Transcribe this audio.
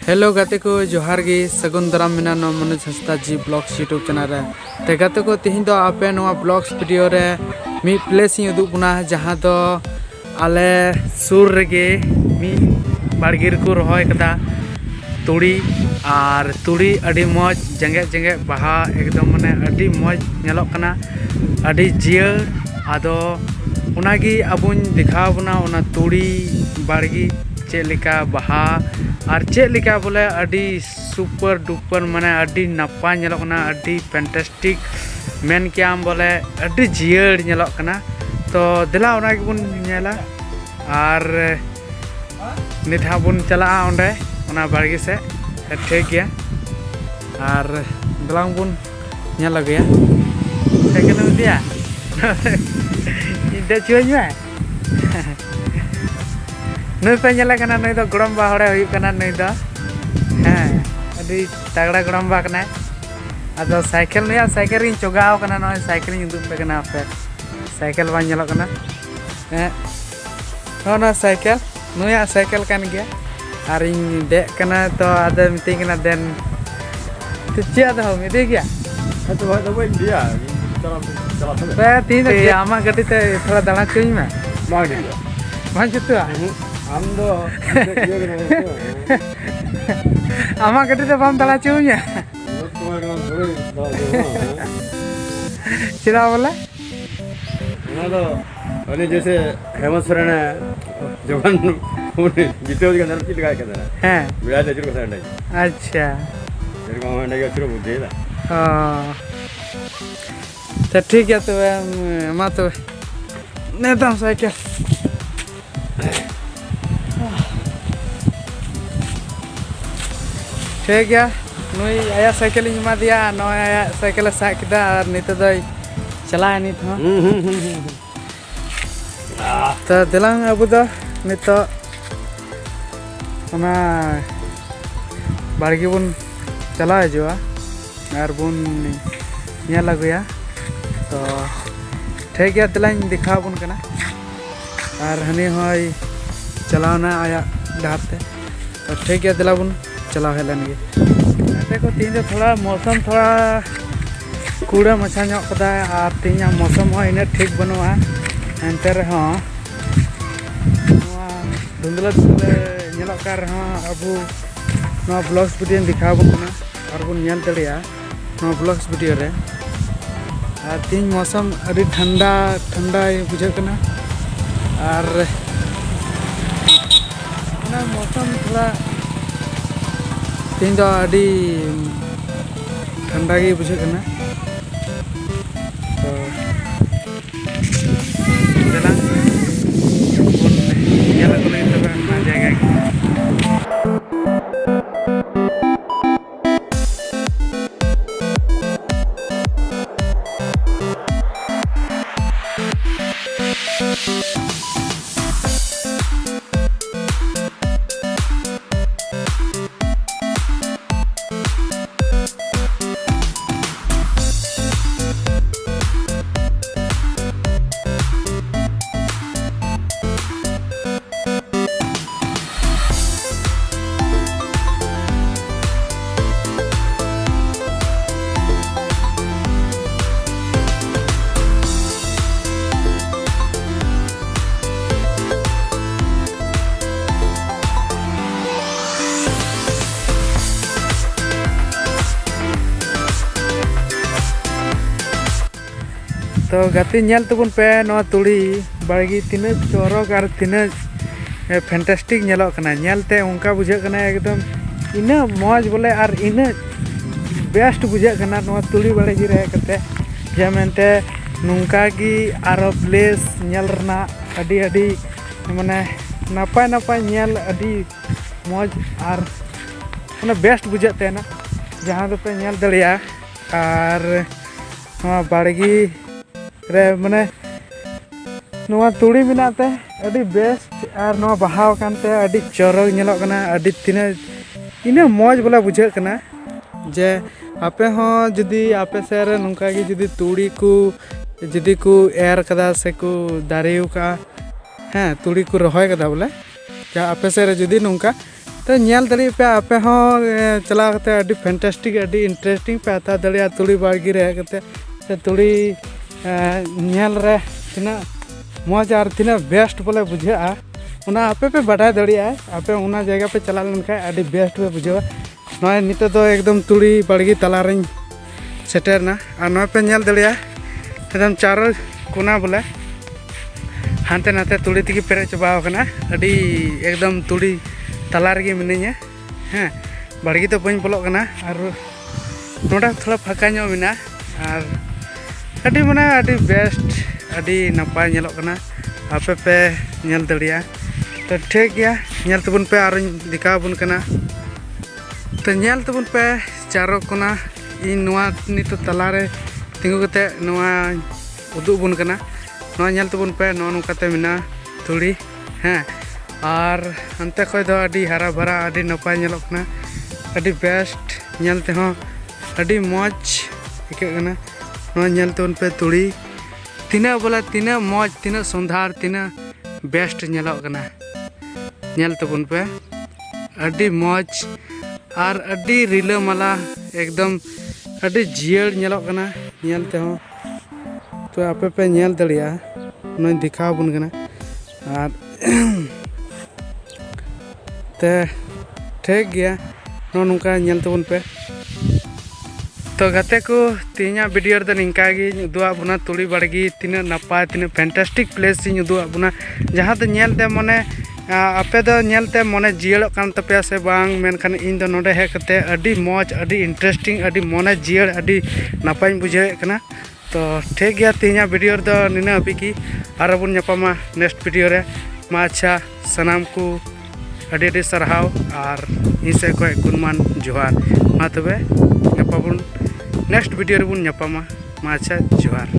Hello गाते को जोहार गे सगुन दाराम मेना नो मनोज हंसदा जी ब्लॉग्स यूट्यूब चैनल रे ते गाते को तिहिं दो आपे नोआ ब्लॉग्स वीडियो रे मी प्लेस इन उदुग बुना जहां दो आले सुर रेगे मी बाड़गी रे को रहोय कदा तुड़ी और तुड़ी अड़ी मौज जंगे जंगे बाहा एकदम माने अड़ी मौज नेलोक कना अड़ी जियर आदो उनागी अबुन दिखाव बना उना तुड़ी बाड़गी चेलिका बाहा और चेलिका बोले अड़ी सुपर डुपर माने अड़ी नपाय नेलोक कना अड़ी फैंटास्टिक मेन कियाम बोले अड़ी जियर नेलोक कना तो दिला उनागी बुन नेला और निथा बुन चला ओंडे उना बाड़गी से ठीक गया और दलांग बुन नेला गया सेकंड दिया इधर चुन में नई पे नेला कना नई दो गड़म बा हड़े हुई कना नई दो हां अभी तगड़ा गड़म बा कना अदो साइकिल नया साइकिल इन चोगाव कना नय साइकिल इन दुप पे कना पे साइकिल बा नेला कना ना साइकिल नया साइकिल कान गया और इन दे कना तो आदे मिटी कना देन तो चे दो मिटी गया तो वो इंडिया चला पे तीन आमा गड्डी ते थोड़ा दाना चुई में मार दिया मान जुतु हम दो आमा गड्डी ते बम दाना चुई में चिरा बोला ना तो अरे जैसे हेमंत सोरेन जवान बीते के अंदर चिट का कहता है हां बिड़ा दे जुर का संडे अच्छा तेरे को हमारे के शुरू बुद्धि है हां तो ठीक है तो मा तो नेता साइकिल ठीक है नई आया साइकिल इन मा दिया नय आया साइकिल साकिदा और नित दो चला नित हो तो दिलांग अब दो नित ओना बाड़गी बुन चला हजूआ और बुन नेल अगुया तो ठीक है दिलांग दिखा बुन कना और हनी होय चलावना आया डार ते तो ठीक है दिला बुन चला हेलन गे देखो तीन जो थोड़ा मौसम थोड़ा कूड़ा मछा ᱧᱚᱜ कदा और तीन मौसम हो इन ठीक बनुआ एंते रहो धुंधला नेलोक कार रहो अबू नो ब्लॉग्स वीडियो दिखा बना और बुन नेल दड़िया नो ब्लॉग्स वीडियो रे और तीन मौसम अभी ठंडा ठंडा बुझे कना और ना मौसम थोड़ा तीन दो अभी ठंडा की बुझे कना तो चला ये लग रही है तो जाएगा तो गाती नेल तबुन पे नोआ तुड़ी बाड़गी तीना चौरक और तीना फैंटास्टिक नेलोक कना नेलते उनका बुझे कना एकदम इना मौज बोले और इना बेस्ट बुझे कना नोआ तुड़ी बाड़गी रहे कते जे मेनते नुंका की आरो प्लेस नेल रना अडी अडी माने नापाय नापाय नेल अडी मौज और माने बेस्ट बुझे तेना जहां दो पे नेल दड़िया और नोआ बाड़गी रे माने नोआ तुड़ी मिनाते अडी बेस्ट और नोआ बहाव कानते अडी चौरक नेलोक कना अडी तिना इना मौज बोला बुझे कना जे आपे हो जदी आपे सेर नुंका की जदी तुड़ी को जदी को एर कदा से को दारेउ का हाँ तुड़ी को रहोय कदा बोले क्या आपे सेर जदी नुंका तो nyel dari pe ape ho chala kate adi fantastic adi interesting pe ata dari tuli bargi re kate se tuli nyel re tina moj ar tina best bole bujha una ape pe badai dari ape una jayga pe chala len kha adi best pe bujha noy nito do ekdom tuli bargi talarin seter na ar noy pe nyel dari ekdom charo kona bole hante nate tuli tigi pere coba kana adi ekdom tuli talar ge minenya हाँ बाड़गी तो बन बोलो कना और नोडा थोड़ा फाका ᱧᱚᱜ ᱢᱮᱱᱟ ᱟᱨ ᱟᱹᱰᱤ ᱢᱟᱱᱮ ᱟᱹᱰᱤ ᱵᱮᱥᱴ ᱟᱹᱰᱤ ᱱᱟᱯᱟᱭ ᱧᱮᱞᱚᱜ ᱠᱟᱱᱟ ᱟᱯᱮ ᱯᱮ ᱧᱮᱞ ᱫᱟᱲᱮᱭᱟᱜᱼᱟ ᱛᱚ ᱴᱷᱤᱠ ᱜᱮᱭᱟ ᱧᱮᱞ ᱛᱟᱵᱚᱱ ᱯᱮ ᱟᱨᱤᱧ ᱫᱮᱠᱷᱟᱣ ᱟᱵᱚᱱ ᱠᱟᱱᱟ ᱛᱚ ᱧᱮᱞ ᱛᱟᱵᱚᱱ ᱯᱮ ᱪᱟᱨᱚ ᱠᱚᱱᱟ ᱤᱧ ᱱᱚᱣᱟ ᱱᱤᱛᱚᱜ ᱛᱟᱞᱟᱨᱮ ᱛᱤᱸᱜᱩ ᱠᱟᱛᱮ ᱱᱚᱣᱟ ᱩᱫᱩᱜ ᱵᱚᱱ ᱠᱟᱱᱟ ᱱᱚᱣᱟ ᱧᱮᱞ ᱛᱟᱵᱚᱱ ᱯᱮ ᱱᱚᱣᱟ ᱱᱚᱝᱠᱟᱛᱮ ᱢᱮᱱᱟᱜᱼᱟ ᱛᱩᱲᱤ ᱦᱮᱸ और अंते खो दो अड़ी हरा भरा अड़ी नपाय ñelok kana अड़ी बेस्ट ñel ते हो अड़ी मौज इके kana no ñel ते उन पे तुड़ी तिना बोला तिना मौज तिना सुंदर तिना बेस्ट ñelok kana ñel ते उन पे अड़ी मौज और अड़ी रिला माला एकदम अड़ी जियर ñelok kana ñel ते हो तो आपे पे ñel दलिया no दिखाव बुन kana और ते ठीक गया नो नुका ñel तबन पे तो गाते को तीना वीडियो रे निंका गी उदुआ बुना तुड़ी बाड़गी तिना नपाय तिना फैंटास्टिक प्लेस इन उदुआ बुना जहां तो ñel ते मने आपे दो ñel ते मने जियड़ो कान तपे से बांग मेनखान इन दो नोडे हे कते अडी मौज अडी इंटरेस्टिंग अडी मने जियड़ अडी नपाय बुझे कना तो ठीक गया तीना वीडियो रे दो निना अबिकी आर बुन ñapama नेक्स्ट वीडियो रे मा अच्छा सनाम को अड़ी अड़ी सरहाव और इसे को गुणमान जोहार मा तबे नेक्स्ट वीडियो रे बुन ñapama मा अच्छा जोहार।